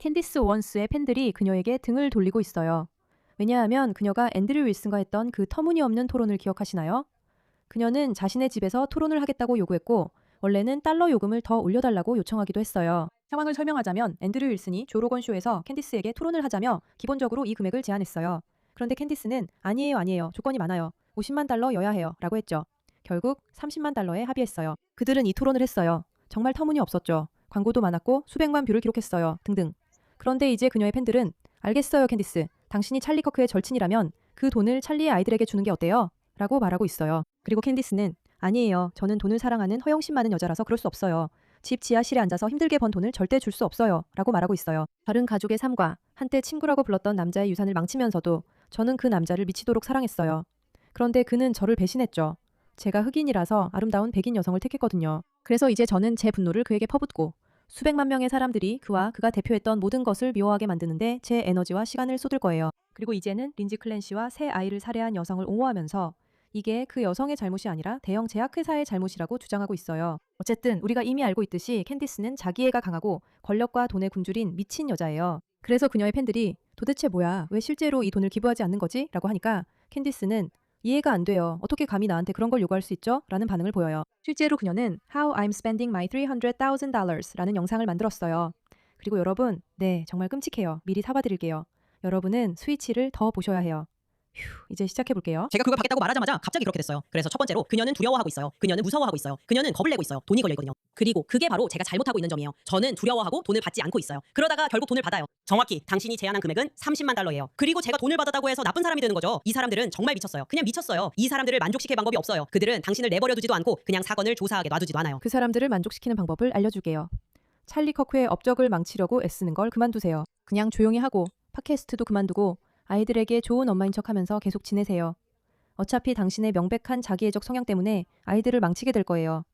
캔디스 오원스의 팬들이 그녀에게 등을 돌리고 있어요. 왜냐하면 그녀가 앤드류 윌슨과 했던 그 터무니없는 토론을 기억하시나요? 그녀는 자신의 집에서 토론을 하겠다고 요구했고 원래는 달러 요금을 더 올려달라고 요청하기도 했어요. 상황을 설명하자면 앤드류 윌슨이 조 로건 쇼에서 캔디스에게 토론을 하자며 기본적으로 이 금액을 제안했어요. 그런데 캔디스는 아니에요 아니에요 조건이 많아요. 50만 달러여야 해요 라고 했죠. 결국 30만 달러에 합의했어요. 그들은 이 토론을 했어요. 정말 터무니없었죠. 광고도 많았고 수백만 뷰를 기록했어요. 등등. 그런데 이제 그녀의 팬들은 알겠어요 캔디스. 당신이 찰리 커크의 절친이라면 그 돈을 찰리의 아이들에게 주는 게 어때요? 라고 말하고 있어요. 그리고 캔디스는 아니에요. 저는 돈을 사랑하는 허영심 많은 여자라서 그럴 수 없어요. 집 지하실에 앉아서 힘들게 번 돈을 절대 줄 수 없어요. 라고 말하고 있어요. 다른 가족의 삶과 한때 친구라고 불렀던 남자의 유산을 망치면서도 저는 그 남자를 미치도록 사랑했어요. 그런데 그는 저를 배신했죠. 제가 흑인이라서 아름다운 백인 여성을 택했거든요. 그래서 이제 저는 제 분노를 그에게 퍼붓고 수백만 명의 사람들이 그와 그가 대표했던 모든 것을 미워하게 만드는데 제 에너지와 시간을 쏟을 거예요. 그리고 이제는 린지 클랜시와 새 아이를 살해한 여성을 옹호하면서 이게 그 여성의 잘못이 아니라 대형 제약회사의 잘못이라고 주장하고 있어요. 어쨌든 우리가 이미 알고 있듯이 캔디스는 자기애가 강하고 권력과 돈에 굶주린 미친 여자예요. 그래서 그녀의 팬들이 도대체 뭐야? 왜 실제로 이 돈을 기부하지 않는 거지? 라고 하니까 캔디스는 이해가 안 돼요. 어떻게 감히 나한테 그런 걸 요구할 수 있죠? 라는 반응을 보여요. 실제로 그녀는 How I'm Spending My $300,000 라는 영상을 만들었어요. 그리고 여러분, 네, 정말 끔찍해요. 미리 사과드릴게요. 여러분은 스위치를 더 보셔야 해요. 휴, 이제 시작해볼게요. 제가 그걸 받겠다고 말하자마자 갑자기 그렇게 됐어요. 그래서 첫 번째로 그녀는 두려워하고 있어요. 그녀는 무서워하고 있어요. 그녀는 겁을 내고 있어요. 돈이 걸려있거든요. 그리고 그게 바로 제가 잘못하고 있는 점이에요. 저는 두려워하고 돈을 받지 않고 있어요. 그러다가 결국 돈을 받아요. 정확히 당신이 제안한 금액은 30만 달러예요. 그리고 제가 돈을 받았다고 해서 나쁜 사람이 되는 거죠. 이 사람들은 정말 미쳤어요. 그냥 미쳤어요. 이 사람들을 만족시킬 방법이 없어요. 그들은 당신을 내버려 두지도 않고 그냥 사건을 조사하게 놔두지도 않아요. 그 사람들을 만족시키는 방법을 알려줄게요. 찰리 커크의 업적을 망치려고 애쓰는 걸 그만두세요. 그냥 조용히 하고 팟캐스트도 그만두고 아이들에게 좋은 엄마인 척하면서 계속 지내세요. 어차피 당신의 명백한 자기애적 성향 때문에 아이들을 망치게 될 거예요.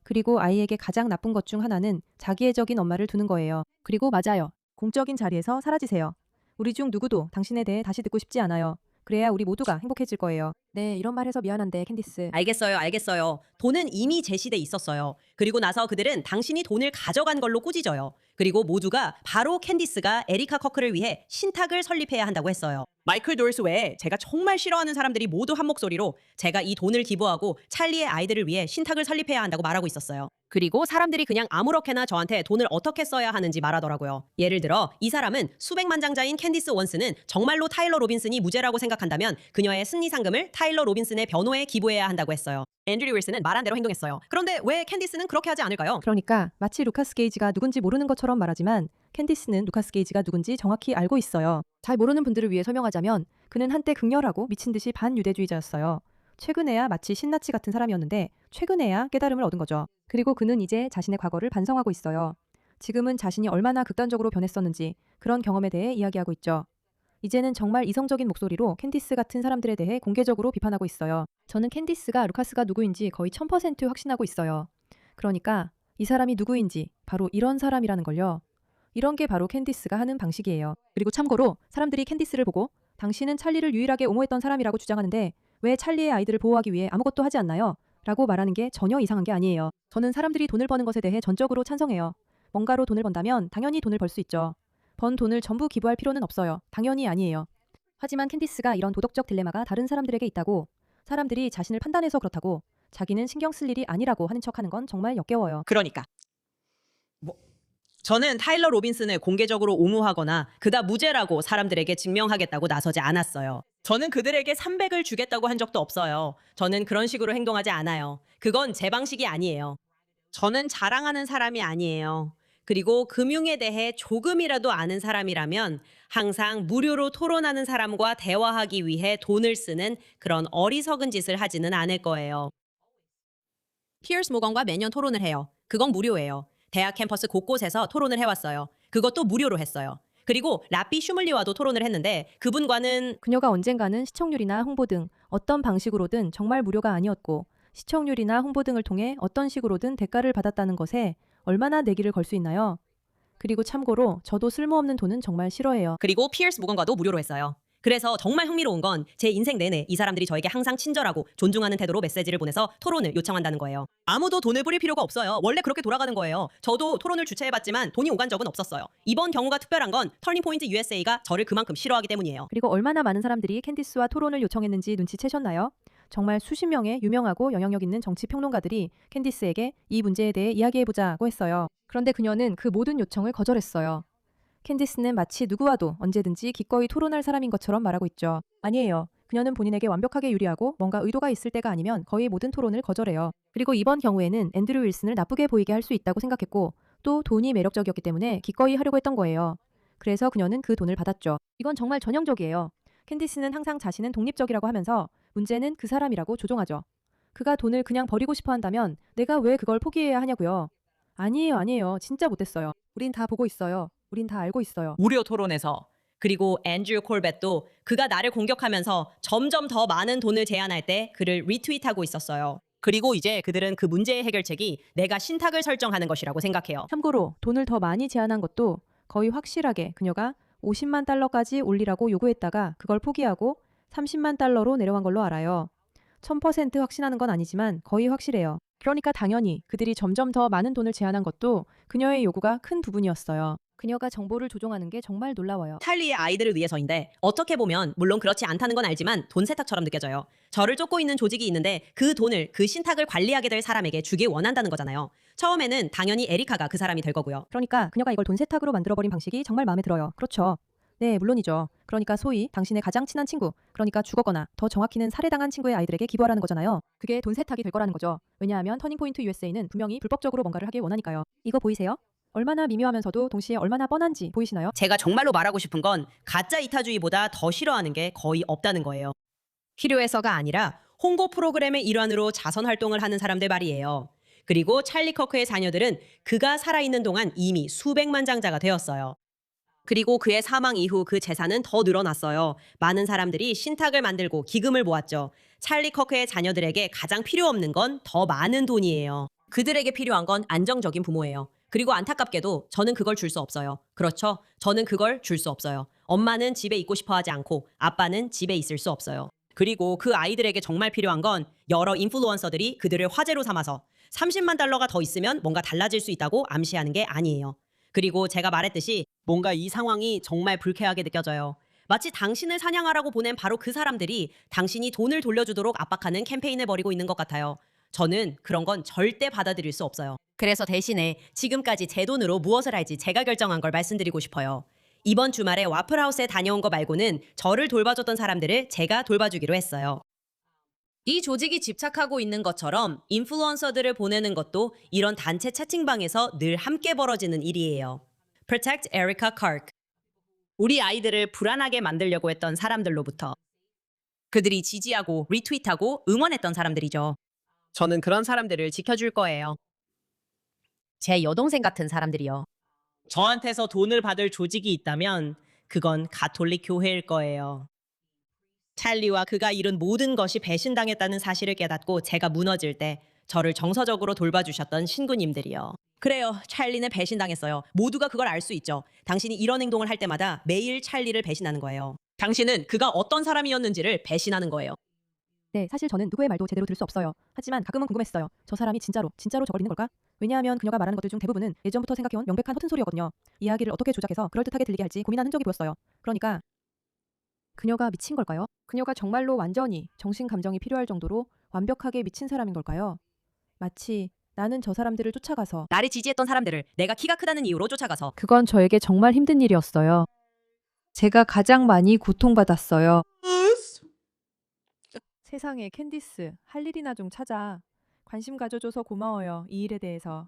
그리고 아이에게 가장 나쁜 것 중 하나는 자기애적인 엄마를 두는 거예요. 그리고 맞아요. 공적인 자리에서 사라지세요. 우리 중 누구도 당신에 대해 다시 듣고 싶지 않아요. 그래야 우리 모두가 행복해질 거예요. 네, 이런 말 해서 미안한데 캔디스. 알겠어요, 알겠어요. 돈은 이미 제시돼 있었어요. 그리고 나서 그들은 당신이 돈을 가져간 걸로 꾸짖어요. 그리고 모두가 바로 캔디스가 에리카 커크를 위해 신탁을 설립해야 한다고 했어요. 마이클 도르스 외에 제가 정말 싫어하는 사람들이 모두 한 목소리로 제가 이 돈을 기부하고 찰리의 아이들을 위해 신탁을 설립해야 한다고 말하고 있었어요. 그리고 사람들이 그냥 아무렇게나 저한테 돈을 어떻게 써야 하는지 말하더라고요. 예를 들어 이 사람은 수백만장자인 캔디스 원스는 정말로 타일러 로빈슨이 무죄라고 생각한다면 그녀의 승리 상금을 타일러 로빈슨의 변호에 기부해야 한다고 했어요. 앤드류 윌슨은 말한 대로 행동했어요. 그런데 왜 캔디스는 그렇게 하지 않을까요? 그러니까 마치 루카스 게이지가 누군지 모르는 것처럼 말하지만 캔디스는 루카스 게이지가 누군지 정확히 알고 있어요. 잘 모르는 분들을 위해 설명하자면 그는 한때 극렬하고 미친 듯이 반유대주의자였어요. 최근에야 마치 신나치 같은 사람이었는데 최근에야 깨달음을 얻은 거죠. 그리고 그는 이제 자신의 과거를 반성하고 있어요. 지금은 자신이 얼마나 극단적으로 변했었는지 그런 경험에 대해 이야기하고 있죠. 이제는 정말 이성적인 목소리로 캔디스 같은 사람들에 대해 공개적으로 비판하고 있어요. 저는 캔디스가 루카스가 누구인지 거의 1000% 확신하고 있어요. 그러니까 이 사람이 누구인지 바로 이런 사람이라는 걸요. 이런 게 바로 캔디스가 하는 방식이에요. 그리고 참고로 사람들이 캔디스를 보고 당신은 찰리를 유일하게 옹호했던 사람이라고 주장하는데 왜 찰리의 아이들을 보호하기 위해 아무것도 하지 않나요? 라고 말하는 게 전혀 이상한 게 아니에요. 저는 사람들이 돈을 버는 것에 대해 전적으로 찬성해요. 뭔가로 돈을 번다면 당연히 돈을 벌 수 있죠. 번 돈을 전부 기부할 필요는 없어요. 당연히 아니에요. 하지만 캔디스가 이런 도덕적 딜레마가 다른 사람들에게 있다고 사람들이 자신을 판단해서 그렇다고 자기는 신경 쓸 일이 아니라고 하는 척하는 건 정말 역겨워요. 그러니까 저는 타일러 로빈슨을 공개적으로 옹호하거나 그가 무죄라고 사람들에게 증명하겠다고 나서지 않았어요. 저는 그들에게 300을 주겠다고 한 적도 없어요. 저는 그런 식으로 행동하지 않아요. 그건 제 방식이 아니에요. 저는 자랑하는 사람이 아니에요. 그리고 금융에 대해 조금이라도 아는 사람이라면 항상 무료로 토론하는 사람과 대화하기 위해 돈을 쓰는 그런 어리석은 짓을 하지는 않을 거예요. 피어스 모건과 매년 토론을 해요. 그건 무료예요. 대학 캠퍼스 곳곳에서 토론을 해왔어요. 그것도 무료로 했어요. 그리고 라삐 슈물리와도 토론을 했는데 그분과는 그녀가 언젠가는 시청률이나 홍보 등 어떤 방식으로든 정말 무료가 아니었고 시청률이나 홍보 등을 통해 어떤 식으로든 대가를 받았다는 것에 얼마나 내기를 걸 수 있나요? 그리고 참고로 저도 쓸모없는 돈은 정말 싫어해요. 그리고 피어스 모건과도 무료로 했어요. 그래서 정말 흥미로운 건 제 인생 내내 이 사람들이 저에게 항상 친절하고 존중하는 태도로 메시지를 보내서 토론을 요청한다는 거예요. 아무도 돈을 뿌릴 필요가 없어요. 원래 그렇게 돌아가는 거예요. 저도 토론을 주최해봤지만 돈이 오간 적은 없었어요. 이번 경우가 특별한 건 터닝포인트 USA가 저를 그만큼 싫어하기 때문이에요. 그리고 얼마나 많은 사람들이 캔디스와 토론을 요청했는지 눈치채셨나요? 정말 수십 명의 유명하고 영향력 있는 정치 평론가들이 캔디스에게 이 문제에 대해 이야기해보자고 했어요. 그런데 그녀는 그 모든 요청을 거절했어요. 캔디스는 마치 누구와도 언제든지 기꺼이 토론할 사람인 것처럼 말하고 있죠. 아니에요. 그녀는 본인에게 완벽하게 유리하고 뭔가 의도가 있을 때가 아니면 거의 모든 토론을 거절해요. 그리고 이번 경우에는 앤드류 윌슨을 나쁘게 보이게 할 수 있다고 생각했고 또 돈이 매력적이었기 때문에 기꺼이 하려고 했던 거예요. 그래서 그녀는 그 돈을 받았죠. 이건 정말 전형적이에요. 캔디스는 항상 자신은 독립적이라고 하면서 문제는 그 사람이라고 조종하죠. 그가 돈을 그냥 버리고 싶어 한다면 내가 왜 그걸 포기해야 하냐고요. 아니에요, 아니에요. 진짜 못됐어요. 우린 다 보고 있어요. 우린 다 알고 있어요. 무료 토론에서. 그리고 앤드류 콜벳도 그가 나를 공격하면서 점점 더 많은 돈을 제안할 때 그를 리트윗하고 있었어요. 그리고 이제 그들은 그 문제의 해결책이 내가 신탁을 설정하는 것이라고 생각해요. 참고로 돈을 더 많이 제안한 것도 거의 확실하게 그녀가 50만 달러까지 올리라고 요구했다가 그걸 포기하고 30만 달러로 내려간 걸로 알아요. 1000% 확신하는 건 아니지만 거의 확실해요. 그러니까 당연히 그들이 점점 더 많은 돈을 제안한 것도 그녀의 요구가 큰 부분이었어요. 그녀가 정보를 조종하는 게 정말 놀라워요. 찰리의 아이들을 위해서인데 어떻게 보면 물론 그렇지 않다는 건 알지만 돈 세탁처럼 느껴져요. 저를 쫓고 있는 조직이 있는데 그 돈을 그 신탁을 관리하게 될 사람에게 주길 원한다는 거잖아요. 처음에는 당연히 에리카가 그 사람이 될 거고요. 그러니까 그녀가 이걸 돈 세탁으로 만들어버린 방식이 정말 마음에 들어요. 그렇죠. 네, 물론이죠. 그러니까 소위 당신의 가장 친한 친구, 그러니까 죽었거나 더 정확히는 살해당한 친구의 아이들에게 기부하라는 거잖아요. 그게 돈 세탁이 될 거라는 거죠. 왜냐하면 터닝포인트 USA는 분명히 불법적으로 뭔가를 하길 원하니까요. 이거 보이세요? 얼마나 미묘하면서도 동시에 얼마나 뻔한지 보이시나요? 제가 정말로 말하고 싶은 건 가짜 이타주의보다 더 싫어하는 게 거의 없다는 거예요. 필요해서가 아니라 홍보 프로그램의 일환으로 자선 활동을 하는 사람들 말이에요. 그리고 찰리 커크의 자녀들은 그가 살아있는 동안 이미 수백만 장자가 되었어요. 그리고 그의 사망 이후 그 재산은 더 늘어났어요. 많은 사람들이 신탁을 만들고 기금을 모았죠. 찰리 커크의 자녀들에게 가장 필요 없는 건 더 많은 돈이에요. 그들에게 필요한 건 안정적인 부모예요. 그리고 안타깝게도 저는 그걸 줄 수 없어요. 그렇죠? 저는 그걸 줄 수 없어요. 엄마는 집에 있고 싶어 하지 않고 아빠는 집에 있을 수 없어요. 그리고 그 아이들에게 정말 필요한 건 여러 인플루언서들이 그들을 화제로 삼아서 30만 달러가 더 있으면 뭔가 달라질 수 있다고 암시하는 게 아니에요. 그리고 제가 말했듯이 뭔가 이 상황이 정말 불쾌하게 느껴져요. 마치 당신을 사냥하라고 보낸 바로 그 사람들이 당신이 돈을 돌려주도록 압박하는 캠페인을 벌이고 있는 것 같아요. 저는 그런 건 절대 받아들일 수 없어요. 그래서 대신에 지금까지 제 돈으로 무엇을 할지 제가 결정한 걸 말씀드리고 싶어요. 이번 주말에 와플하우스에 다녀온 거 말고는 저를 돌봐줬던 사람들을 제가 돌봐주기로 했어요. 이 조직이 집착하고 있는 것처럼 인플루언서들을 보내는 것도 이런 단체 채팅방에서 늘 함께 벌어지는 일이에요. Protect Erica Kark. 우리 아이들을 불안하게 만들려고 했던 사람들로부터 그들이 지지하고 리트윗하고 응원했던 사람들이죠. 저는 그런 사람들을 지켜줄 거예요. 제 여동생 같은 사람들이요. 저한테서 돈을 받을 조직이 있다면 그건 가톨릭 교회일 거예요. 찰리와 그가 이룬 모든 것이 배신당했다는 사실을 깨닫고 제가 무너질 때 저를 정서적으로 돌봐주셨던 신부님들이요. 그래요. 찰리는 배신당했어요. 모두가 그걸 알 수 있죠. 당신이 이런 행동을 할 때마다 매일 찰리를 배신하는 거예요. 당신은 그가 어떤 사람이었는지를 배신하는 거예요. 네, 사실 저는 누구의 말도 제대로 들을 수 없어요. 하지만 가끔은 궁금했어요. 저 사람이 진짜로 저걸 믿는 걸까? 왜냐하면 그녀가 말하는 것들 중 대부분은 예전부터 생각해온 명백한 허튼 소리였거든요. 이야기를 어떻게 조작해서 그럴듯하게 들리게 할지 고민한 흔적이 보였어요. 그러니까 그녀가 미친 걸까요? 그녀가 정말로 완전히 정신 감정이 필요할 정도로 완벽하게 미친 사람인 걸까요? 마치 나는 저 사람들을 쫓아가서 나를 지지했던 사람들을 내가 키가 크다는 이유로 쫓아가서 그건 저에게 정말 힘든 일이었어요. 제가 가장 많이 고통받았어요. 세상에 캔디스, 할 일이나 좀 찾아. 관심 가져줘서 고마워요. 이 일에 대해서.